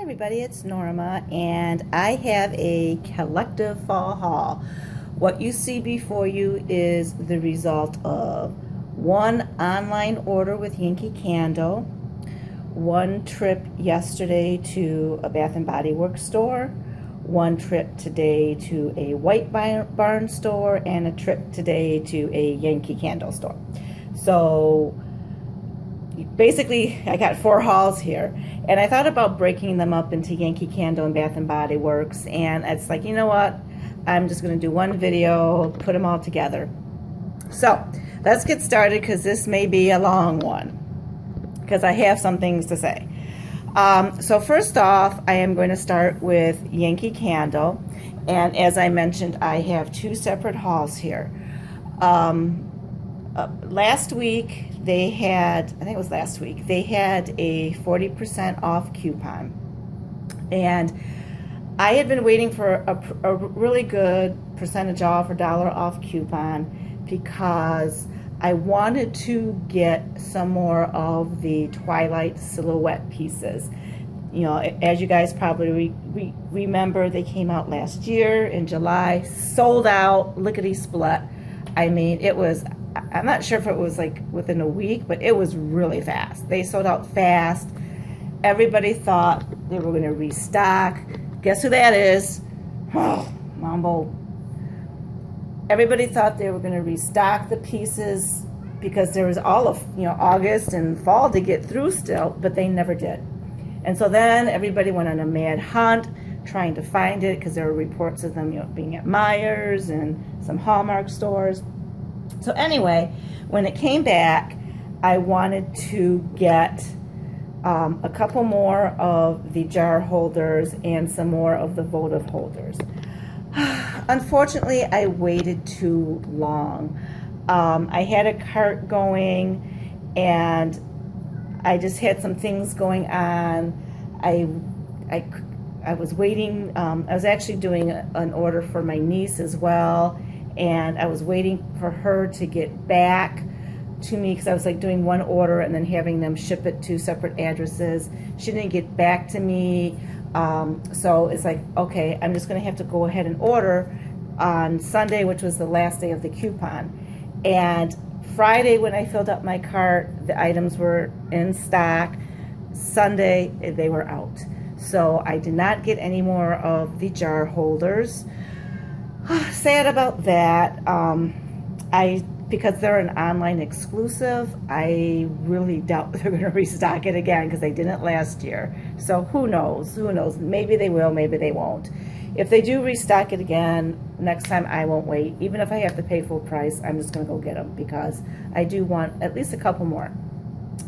everybody, it's Norma, and I have a collective fall haul. What you see before you is the result of one online order with Yankee Candle, one trip yesterday to a Bath and Body Works store, one trip today to a White Barn store, and a trip today to a Yankee Candle store. So basically, I got 4 hauls here, and I thought about breaking them up into Yankee Candle and Bath and Body Works, and it's like, you know what, I'm just going to do one video, put them all together. So let's get started, because this may be a long one, because I have some things to say. So first off, I am going to start with Yankee Candle, and as I mentioned, I have 2 separate hauls here. Last week, they had, I think it was last week, they had a 40% off coupon. And I had been waiting for a really good percentage off or dollar off coupon because I wanted to get some more of the Twilight silhouette pieces. You know, as you guys probably remember, they came out last year in July, sold out, lickety-split. I mean, it was, I'm not sure if it was like within a week, but it was really fast. They sold out fast. Everybody thought they were going to restock. Guess who that is? Oh, Mambo. Everybody thought they were going to restock the pieces because there was all of, August and fall to get through still, but they never did. And so then everybody went on a mad hunt trying to find it, because there were reports of them, being at Myers and some Hallmark stores. So anyway, when it came back, I wanted to get a couple more of the jar holders and some more of the votive holders. Unfortunately, I waited too long. I had a cart going, and I just had some things going on. I was waiting. I was actually doing an order for my niece as well, and I was waiting for her to get back to me, because I was like doing one order and then having them ship it to separate addresses. She didn't get back to me, so it's like, okay, I'm just going to have to go ahead and order on Sunday, which was the last day of the coupon. And Friday, when I filled up my cart, the items were in stock. Sunday, they were out. So I did not get any more of the jar holders. Sad about that. Because they're an online exclusive, I really doubt they're going to restock it again, because they didn't last year. So who knows? Who knows? Maybe they will, maybe they won't. If they do restock it again, next time I won't wait. Even if I have to pay full price, I'm just going to go get them, because I do want at least a couple more.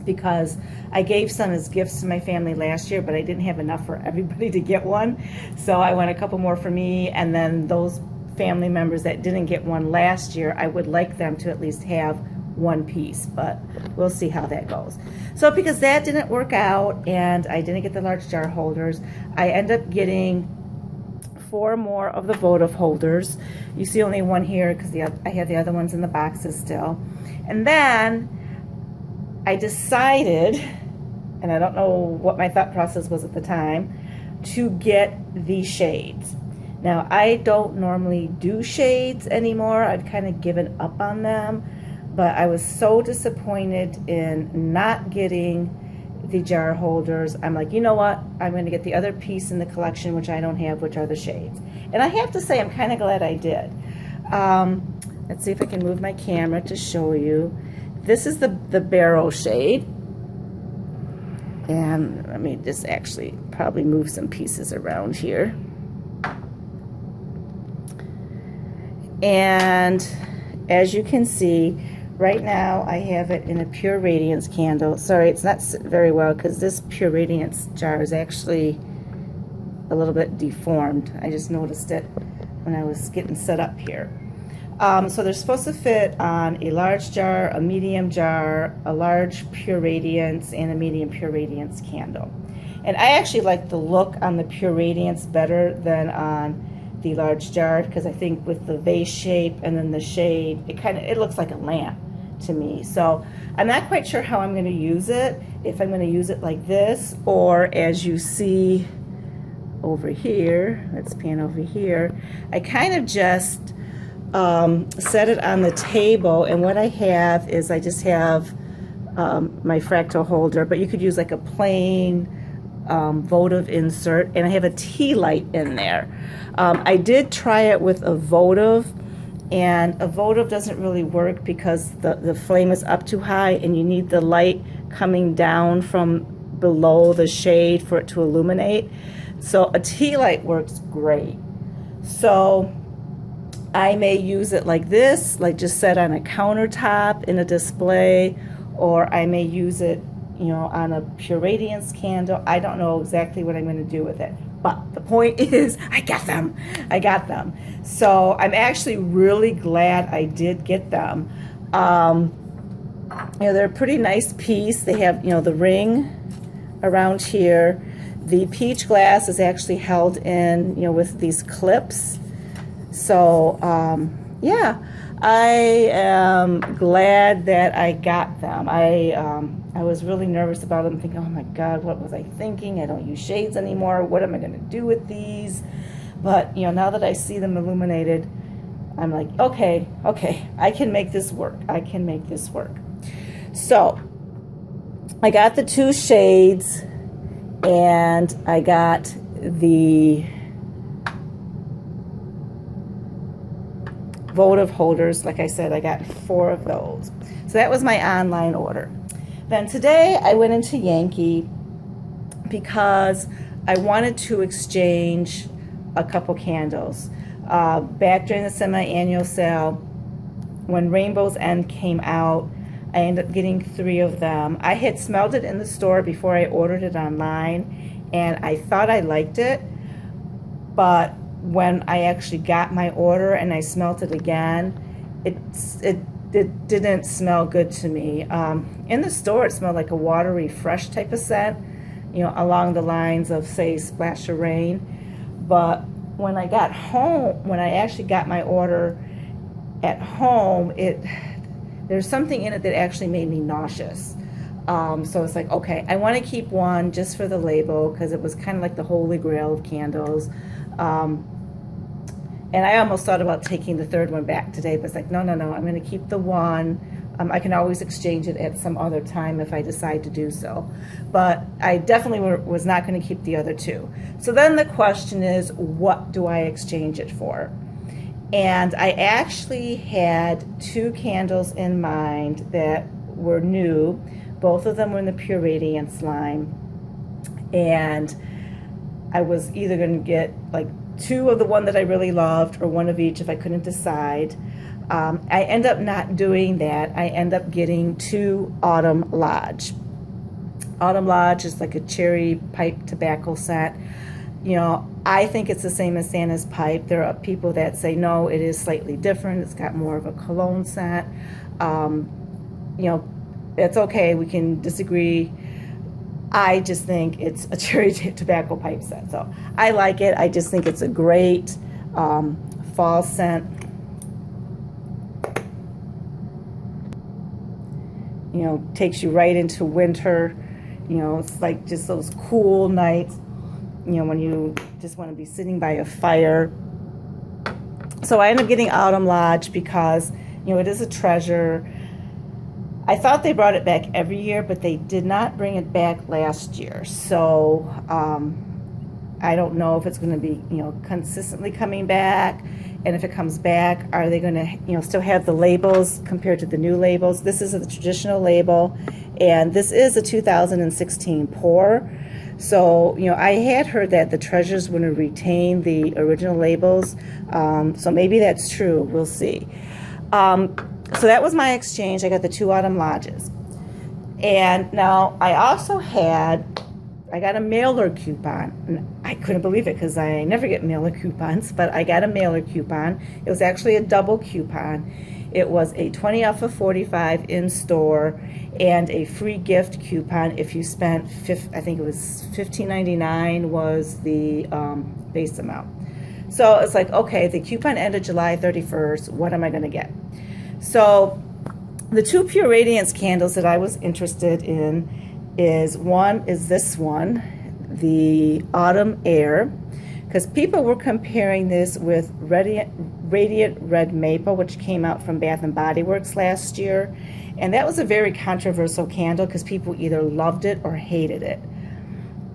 Because I gave some as gifts to my family last year, but I didn't have enough for everybody to get one. So I want a couple more for me, and then those family members that didn't get one last year, I would like them to at least have one piece, but we'll see how that goes. So because that didn't work out and I didn't get the large jar holders, I end up getting 4 more of the votive holders. You see only one here because I have the other ones in the boxes still. And then I decided, and I don't know what my thought process was at the time, to get the shades. Now, I don't normally do shades anymore. I've kind of given up on them, but I was so disappointed in not getting the jar holders. I'm like, you know what? I'm going to get the other piece in the collection, which I don't have, which are the shades. And I have to say, I'm kind of glad I did. Let's see if I can move my camera to show you. This is the barrel shade. And let me just actually probably move some pieces around here. And as you can see, right now I have it in a Pure Radiance candle. Sorry, it's not sitting very well because this Pure Radiance jar is actually a little bit deformed. I just noticed it when I was getting set up here. So they're supposed to fit on a large jar, a medium jar, a large Pure Radiance, and a medium Pure Radiance candle. And I actually like the look on the Pure Radiance better than on the large jar, because I think with the vase shape and then the shade, it looks like a lamp to me. So I'm not quite sure how I'm going to use it, if I'm going to use it like this, or as you see over here. Let's pan over here. I kind of just set it on the table, and what I have is I just have my fractal holder, but you could use like a plain votive insert, and I have a tea light in there. I did try it with a votive, and a votive doesn't really work because the flame is up too high and you need the light coming down from below the shade for it to illuminate. So a tea light works great. So I may use it like this, like just set on a countertop in a display, or I may use it, you know, on a pure radiance candle. I don't know exactly what I'm going to do with it, but the point is I got them. So I'm actually really glad I did get them. You know, they're a pretty nice piece. They have, you know, the ring around here. The peach glass is actually held in, you know, with these clips. So yeah, I am glad that I got them. I was really nervous about them, thinking, oh my God, what was I thinking? I don't use shades anymore. What am I going to do with these? But, you know, now that I see them illuminated, I'm like, okay, I can make this work. I can make this work. So I got the 2 shades, and I got the votive holders. Like I said, I got 4 of those. So that was my online order. Then today I went into Yankee because I wanted to exchange a couple candles. Back during the semi-annual sale, when Rainbow's End came out, I ended up getting 3 of them. I had smelled it in the store before I ordered it online, and I thought I liked it, but when I actually got my order and I smelled it again, it didn't smell good to me. In the store, it smelled like a watery, fresh type of scent, you know, along the lines of, say, Splash of Rain. But when I got home, when I actually got my order at home, there's something in it that actually made me nauseous. So it's like, okay, I want to keep one just for the label because it was kind of like the holy grail of candles. And I almost thought about taking the 3rd one back today, but it's like, no, I'm going to keep the one. I can always exchange it at some other time if I decide to do so. But I definitely was not going to keep the other 2. So then the question is, what do I exchange it for? And I actually had 2 candles in mind that were new. Both of them were in the Pure Radiance line. And I was either going to get like 2 of the one that I really loved or 1 of each if I couldn't decide. I end up not doing that. I end up getting 2 Autumn Lodge. Autumn Lodge is like a cherry pipe tobacco scent. You know, I think it's the same as Santa's pipe. There are people that say, no, it is slightly different. It's got more of a cologne scent. You know, it's okay. We can disagree. I just think it's a cherry tobacco pipe scent. So I like it. I just think it's a great fall scent. You know, takes you right into winter. You know, it's like just those cool nights, you know, when you just want to be sitting by a fire. So I ended up getting Autumn Lodge because, you know, it is a treasure. I thought they brought it back every year, but they did not bring it back last year. So I don't know if it's going to be, you know, consistently coming back. And if it comes back, are they going to, you know, still have the labels compared to the new labels? This is a traditional label, and this is a 2016 pour. So, you know, I had heard that the treasures would retain the original labels. So maybe that's true. We'll see. So that was my exchange. I got the 2 Autumn Lodges. And now I also I got a mailer coupon. And I couldn't believe it because I never get mailer coupons, but I got a mailer coupon. It was actually a double coupon. It was a 20 off of 45 in store and a free gift coupon if you spent, I think it was $15.99 was the base amount. So it's like, okay, the coupon ended July 31st. What am I going to get? So the 2 Pure Radiance candles that I was interested in is this one. the Autumn Air, because people were comparing this with Radiant Red Maple, which came out from Bath and Body Works last year. And that was a very controversial candle because people either loved it or hated it.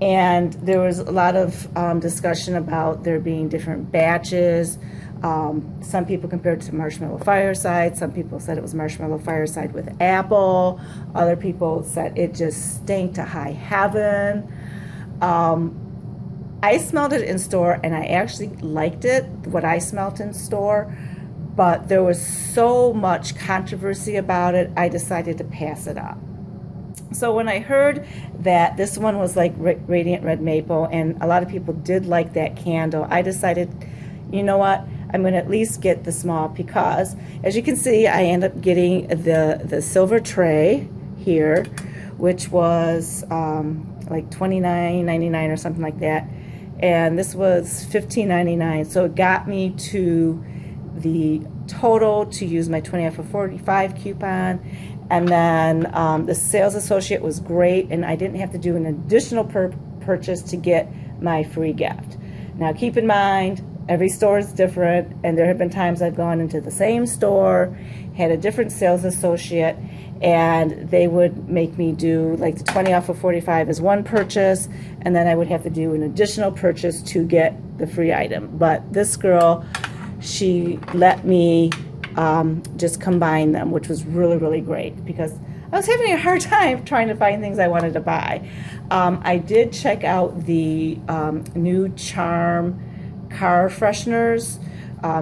And there was a lot of discussion about there being different batches. Some people compared it to Marshmallow Fireside. Some people said it was Marshmallow Fireside with apple. Other people said it just stank to high heaven. I smelled it in store and I actually liked it, what I smelled in store, but there was so much controversy about it, I decided to pass it up. So when I heard that this one was like Radiant Red Maple and a lot of people did like that candle, I decided, you know what, I'm going to at least get the small, because as you can see, I end up getting the silver tray here, which was like $29.99 or something like that. And this was $15.99. So it got me to the total to use my 20 off of 45 coupon. And then the sales associate was great, and I didn't have to do an additional purchase to get my free gift. Now keep in mind, every store is different, and there have been times I've gone into the same store, had a different sales associate, and they would make me do like the 20 off of 45 as one purchase, and then I would have to do an additional purchase to get the free item. But this girl, she let me just combine them, which was really, really great, because I was having a hard time trying to find things I wanted to buy. I did check out the new Charm Car Fresheners.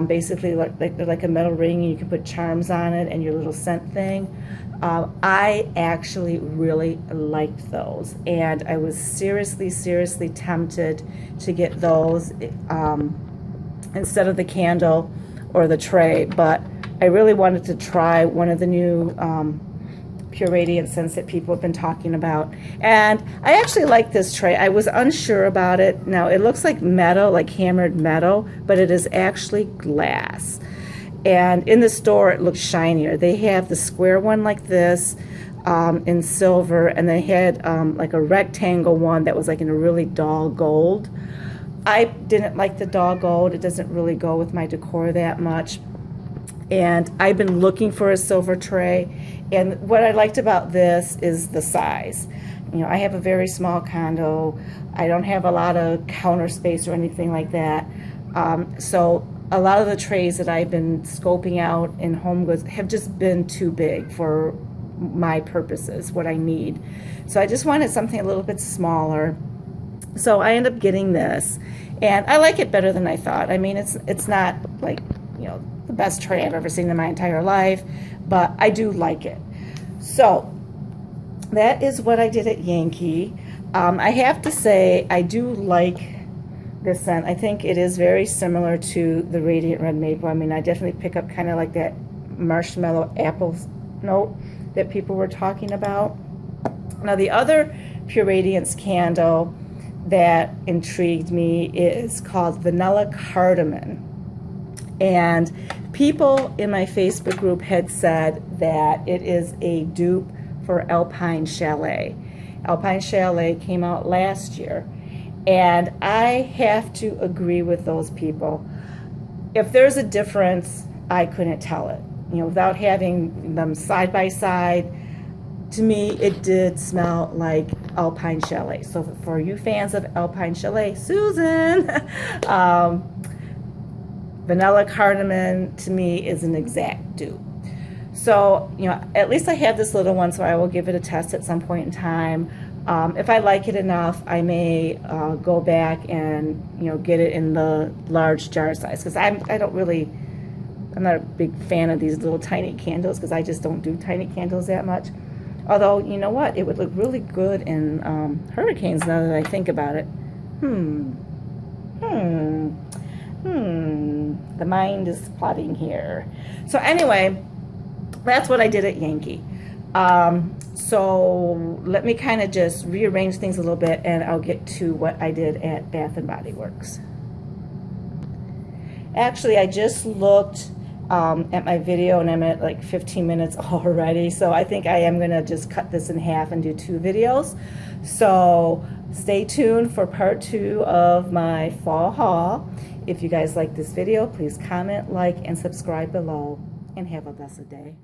Basically, they're like a metal ring, and you can put charms on it and your little scent thing. I actually really liked those, and I was seriously, seriously tempted to get those instead of the candle or the tray, but I really wanted to try one of the new Pure Radiant scents that people have been talking about. And I actually like this tray. I was unsure about it. Now, it looks like metal, like hammered metal, but it is actually glass. And in the store, it looks shinier. They have the square one like this in silver, and they had like a rectangle one that was like in a really dull gold. I didn't like the dull gold. It doesn't really go with my decor that much. And I've been looking for a silver tray, and what I liked about this is the size. You know, I have a very small condo. I don't have a lot of counter space or anything like that. So a lot of the trays that I've been scoping out in Home Goods have just been too big for my purposes, what I need. So I just wanted something a little bit smaller. So I ended up getting this, and I like it better than I thought. I mean, it's not like, you know, the best tray I've ever seen in my entire life, but I do like it. So that is what I did at Yankee. I have to say, I do like this scent. I think it is very similar to the Radiant Red Maple. I mean, I definitely pick up kind of like that marshmallow apple note that people were talking about. Now, the other Pure Radiance candle that intrigued me is called Vanilla Cardamom. And people in my Facebook group had said that it is a dupe for Alpine Chalet. Alpine Chalet came out last year, and I have to agree with those people. If there's a difference, I couldn't tell it. You know, without having them side by side, to me, it did smell like Alpine Chalet. So for you fans of Alpine Chalet, Susan, Vanilla Cardamom to me is an exact dupe. So, you know, at least I have this little one, so I will give it a test at some point in time. If I like it enough, I may go back and, you know, get it in the large jar size, because I'm not a big fan of these little tiny candles, because I just don't do tiny candles that much. Although, you know what, it would look really good in hurricanes now that I think about it. The mind is plotting here. So anyway, that's what I did at Yankee. So let me kind of just rearrange things a little bit, and I'll get to what I did at Bath and Body Works. Actually, I just looked at my video, and I'm at like 15 minutes already, so I think I am going to just cut this in half and do 2 videos. So Stay tuned for part 2 of my fall haul. If you guys like this video, please comment, like, and subscribe below. And have a blessed day.